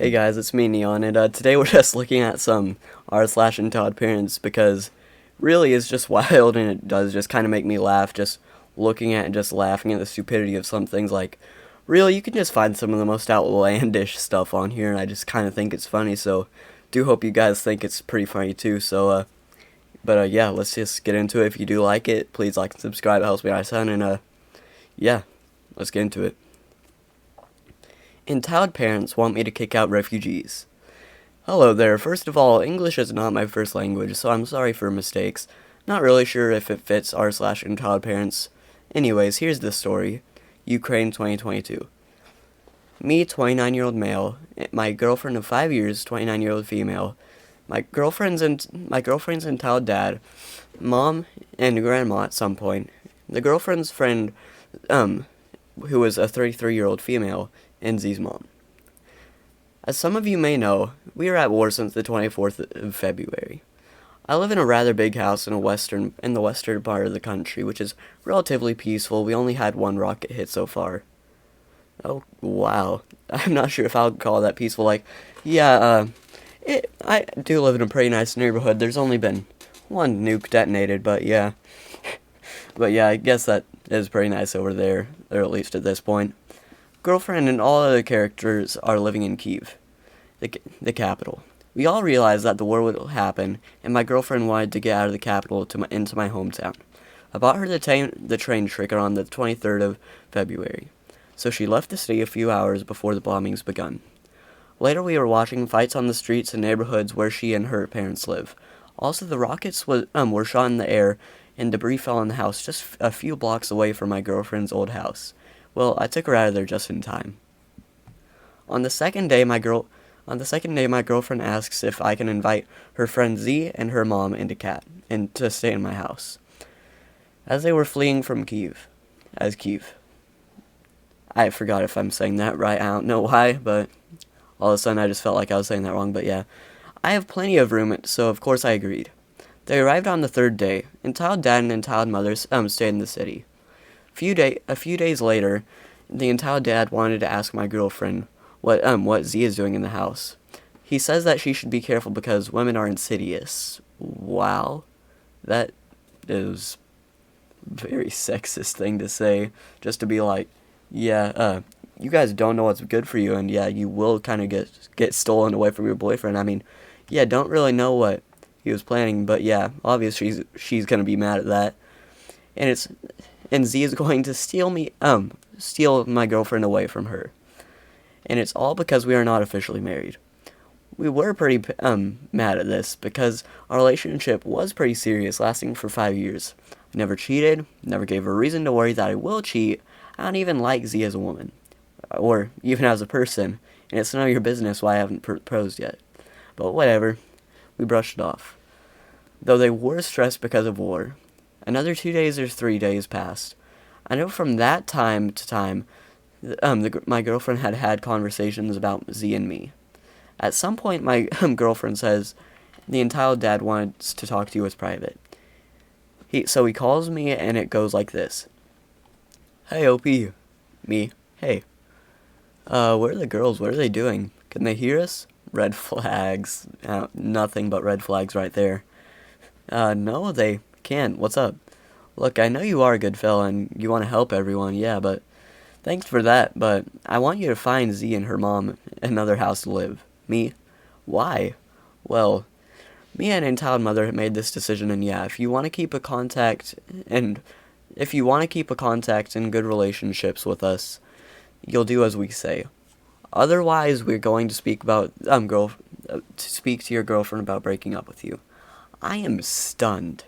Hey guys, it's me Neon, and today we're just looking at some r/slash and Todd parents because really it's just wild and it does just kind of make me laugh just looking at and just laughing at the stupidity of some things like, really, you can just find some of the most outlandish stuff on here and I just kind of think it's funny, so do hope you guys think it's pretty funny too, yeah, let's just get into it. If you do like it, please like and subscribe, it helps me out a ton, and yeah, let's get into it. Entitled parents want me to kick out refugees. Hello there. First of all, English is not my first language, so I'm sorry for mistakes. Not really sure if it fits r/slash entitled parents. Anyways, here's the story. Ukraine 2022. Me, 29-year-old male. My girlfriend of 5 years, 29-year-old female. My girlfriend's entitled dad. Mom and grandma at some point. The girlfriend's friend, who was a 33-year-old female, and Z's mom. As some of you may know, we are at war since the 24th of February. I live in a rather big house in the western part of the country, which is relatively peaceful. We only had one rocket hit so far. Oh, wow. I'm not sure if I would call that peaceful. I do live in a pretty nice neighborhood. There's only been one nuke detonated, but yeah. I guess that is pretty nice over there, or at least at this point. Girlfriend and all other characters are living in Kyiv, the capital. We all realized that the war would happen, and my girlfriend wanted to get out of the capital into my hometown. I bought her the train ticket on the 23rd of February, so she left the city a few hours before the bombings begun. Later we were watching fights on the streets and neighborhoods where she and her parents live. Also, the rockets were shot in the air, and debris fell on the house just a few blocks away from my girlfriend's old house. Well, I took her out of there just in time. On the second day, my girlfriend asks if I can invite her friend Z and her mom and to stay in my house. As they were fleeing from Kyiv. I forgot if I'm saying that right. I don't know why, but all of a sudden I just felt like I was saying that wrong. But yeah, I have plenty of room, so of course I agreed. They arrived on the third day. Entitled dad and entitled mother stayed in the city. A few days later, the entitled dad wanted to ask my girlfriend what Z is doing in the house. He says that she should be careful because women are insidious. Wow, that is a very sexist thing to say. Just to be like, yeah, you guys don't know what's good for you, and yeah, you will kind of get stolen away from your boyfriend. I mean, yeah, don't really know what he was planning, but yeah, obviously she's gonna be mad at that, and Z is going to steal my girlfriend away from her. And it's all because we are not officially married. We were pretty mad at this because our relationship was pretty serious, lasting for 5 years. I never cheated, never gave her a reason to worry that I will cheat. I don't even like Z as a woman, or even as a person, and it's none of your business why I haven't proposed yet. But whatever, we brushed it off. Though they were stressed because of war. Another 2 days or 3 days passed. I know from that time to time, my girlfriend had conversations about Z and me. At some point, my girlfriend says, the entitled dad wants to talk to you as private. So he calls me, and it goes like this. Hey, OP. Me. Hey. Where are the girls? What are they doing? Can they hear us? Red flags. Nothing but red flags right there. No, they can't. What's up? Look, I know you are a good fella and you want to help everyone, yeah, but thanks for that, but I want you to find Z and her mom another house to live. Me? Why? Well, me and entitled mother have made this decision, and yeah, if you want to keep a contact and good relationships with us, you'll do as we say. Otherwise, we're going to speak to your girlfriend about breaking up with you. I am stunned.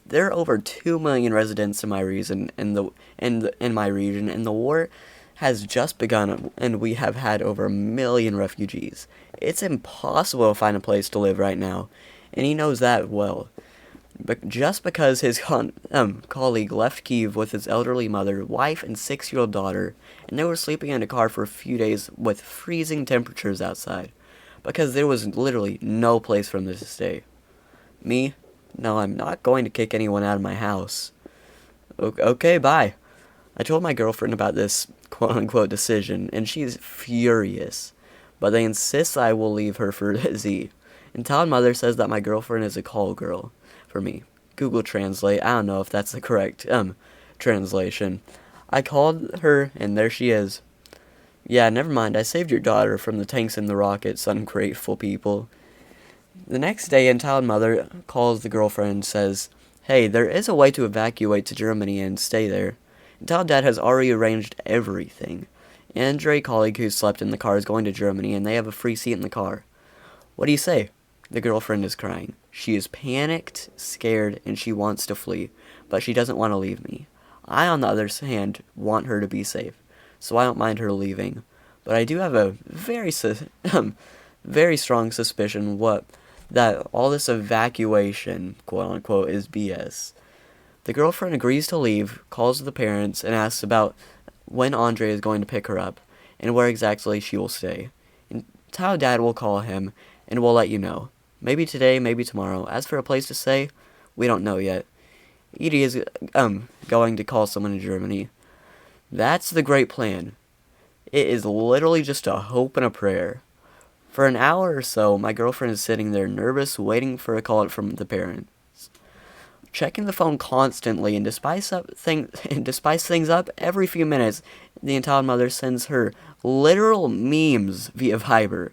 There are over 2 million residents in my region, and the war has just begun, and we have had over 1 million refugees. It's impossible to find a place to live right now, and he knows that well. But just because his colleague left Kyiv with his elderly mother, wife, and 6-year-old daughter, and they were sleeping in a car for a few days with freezing temperatures outside, because there was literally no place for them to stay. Me? No, I'm not going to kick anyone out of my house. Okay, bye. I told my girlfriend about this quote-unquote decision, and she's furious. but they insist I will leave her for Z. Entitled mother says that my girlfriend is a call girl for me. Google Translate. I don't know if that's the correct translation. I called her, and there she is. Yeah, never mind. I saved your daughter from the tanks and the rockets, ungrateful people. The next day, entitled mother calls the girlfriend and says, hey, there is a way to evacuate to Germany and stay there. Entitled dad has already arranged everything. Andre, colleague who slept in the car, is going to Germany, and they have a free seat in the car. What do you say? The girlfriend is crying. She is panicked, scared, and she wants to flee, but she doesn't want to leave me. I, on the other hand, want her to be safe, so I don't mind her leaving. But I do have a very strong suspicion that all this evacuation, quote unquote, is BS. The girlfriend agrees to leave, calls the parents, and asks about when Andre is going to pick her up, and where exactly she will stay. And Tao Dad will call him, and we'll let you know. Maybe today, maybe tomorrow. As for a place to stay, we don't know yet. Edie is going to call someone in Germany. That's the great plan. It is literally just a hope and a prayer. For an hour or so, my girlfriend is sitting there nervous, waiting for a call from the parents. Checking the phone constantly and to spice things up every few minutes, the entitled mother sends her literal memes via Viber.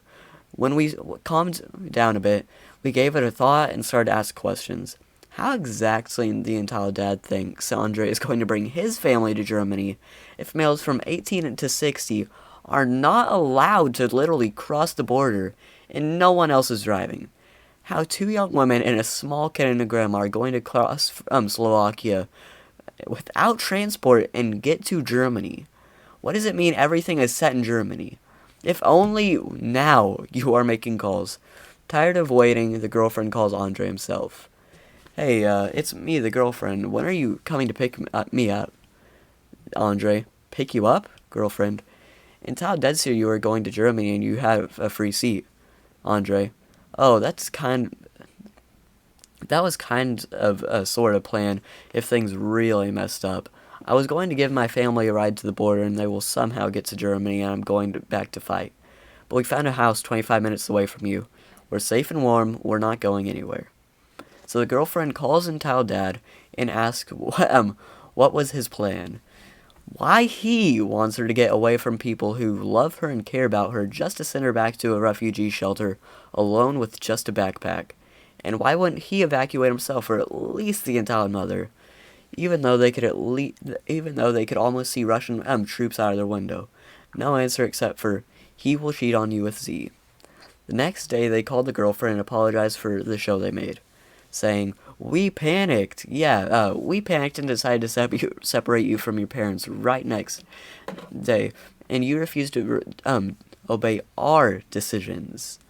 When we calmed down a bit, we gave it a thought and started to ask questions. How exactly the entitled dad thinks Andre is going to bring his family to Germany if males from 18 to 60 are not allowed to literally cross the border and no one else is driving? How two young women and a small kid and a grandma are going to cross Slovakia without transport and get to Germany? What does it mean everything is set in Germany? If only now you are making calls. Tired of waiting, the girlfriend calls Andre himself. Hey, it's me, the girlfriend. When are you coming to pick me up? Andre. Pick you up? Girlfriend. In Tao Dead's here you are going to Germany and you have a free seat. Andre. Oh, that was kind of a sort of plan if things really messed up. I was going to give my family a ride to the border and they will somehow get to Germany and I'm going back to fight. But we found a house 25 minutes away from you. We're safe and warm. We're not going anywhere. So the girlfriend calls in Tao Dad and asks what was his plan. Why he wants her to get away from people who love her and care about her just to send her back to a refugee shelter alone with just a backpack. And why wouldn't he evacuate himself or at least the entitled mother? Even though they could almost see Russian troops out of their window. No answer except for he will cheat on you with Z. The next day they called the girlfriend and apologized for the show they made, saying, we panicked. Yeah, we panicked and decided to separate you from your parents right next day, and you refused to obey our decisions.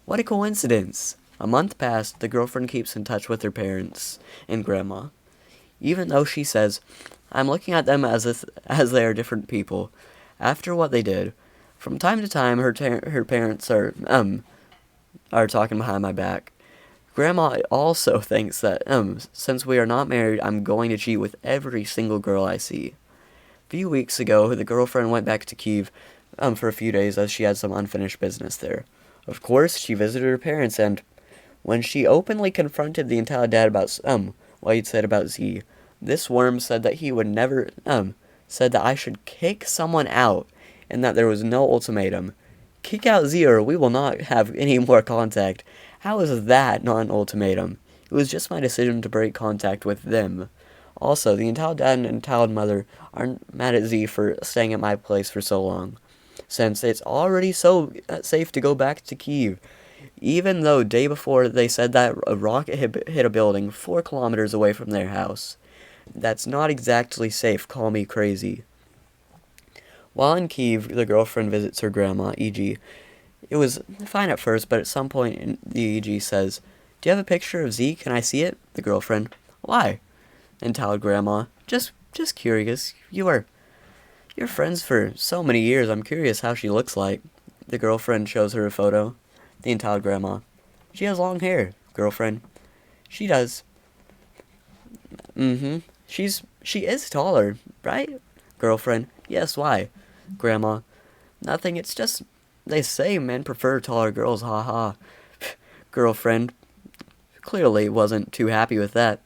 What a coincidence. A month passed, the girlfriend keeps in touch with her parents and grandma. Even though she says, I'm looking at them as they are different people. After what they did, from time to time her parents are talking behind my back. Grandma also thinks that, since we are not married, I'm going to cheat with every single girl I see. A few weeks ago, the girlfriend went back to Kyiv, for a few days as she had some unfinished business there. Of course, she visited her parents, and when she openly confronted the entitled dad about, what he'd said about Z, this worm said that he would never, said that I should kick someone out, and that there was no ultimatum. Kick out Z or we will not have any more contact. How is that not an ultimatum? It was just my decision to break contact with them. Also, the entitled dad and entitled mother aren't mad at Z for staying at my place for so long, since it's already so safe to go back to Kyiv, even though day before they said that a rocket hit a building 4 kilometers away from their house. That's not exactly safe, call me crazy. While in Kyiv, the girlfriend visits her grandma, E.G. It was fine at first, but at some point the E.G. says, do you have a picture of Z? Can I see it? The girlfriend, why? Entitled grandma, just curious. You're friends for so many years, I'm curious how she looks like. The girlfriend shows her a photo. The entitled grandma, she has long hair. Girlfriend, she does. She is taller, right? Girlfriend, yes, why? Grandma, nothing, it's just they say men prefer taller girls, haha. Girlfriend clearly wasn't too happy with that.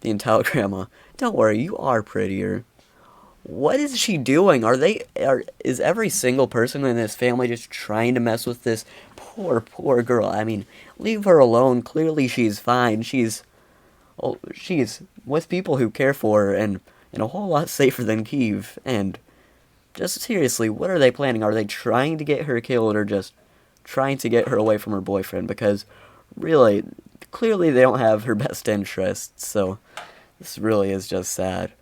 The entitled grandma, don't worry, you are prettier. What is she doing? Is every single person in this family just trying to mess with this poor girl? I mean, leave her alone. Clearly she's fine. She's with people who care for her and a whole lot safer than Kiev. And just seriously, what are they planning? Are they trying to get her killed or just trying to get her away from her boyfriend? Because really, clearly they don't have her best interests. So this really is just sad.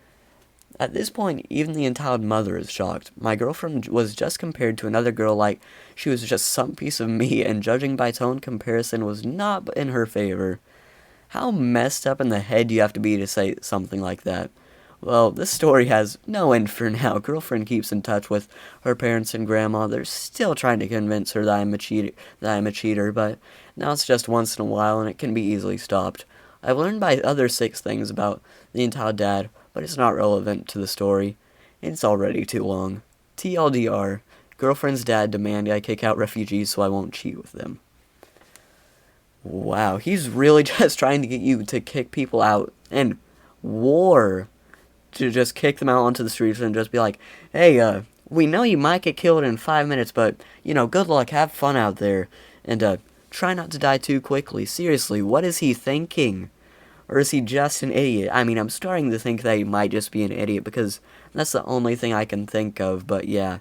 At this point, even the entitled mother is shocked. My girlfriend was just compared to another girl like she was just some piece of meat, and judging by tone, comparison was not in her favor. How messed up in the head do you have to be to say something like that? Well, this story has no end for now. Girlfriend keeps in touch with her parents and grandma. They're still trying to convince her that I'm a cheater, but now it's just once in a while and it can be easily stopped. I've learned by other 6 things about the entitled dad, but it's not relevant to the story. It's already too long. TLDR, girlfriend's dad demanded I kick out refugees so I won't cheat with them. Wow, he's really just trying to get you to kick people out and war. To just kick them out onto the streets and just be like, hey, we know you might get killed in 5 minutes, but, good luck, have fun out there, and, try not to die too quickly. Seriously, what is he thinking? Or is he just an idiot? I mean, I'm starting to think that he might just be an idiot, because that's the only thing I can think of, but yeah,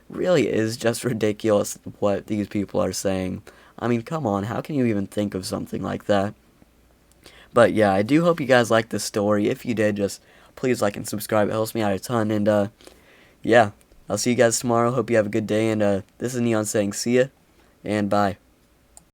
really is just ridiculous what these people are saying. I mean, come on, how can you even think of something like that? But yeah, I do hope you guys liked this story. If you did, just please like and subscribe. It helps me out a ton. And yeah, I'll see you guys tomorrow. Hope you have a good day. And this is Neon saying see ya and bye.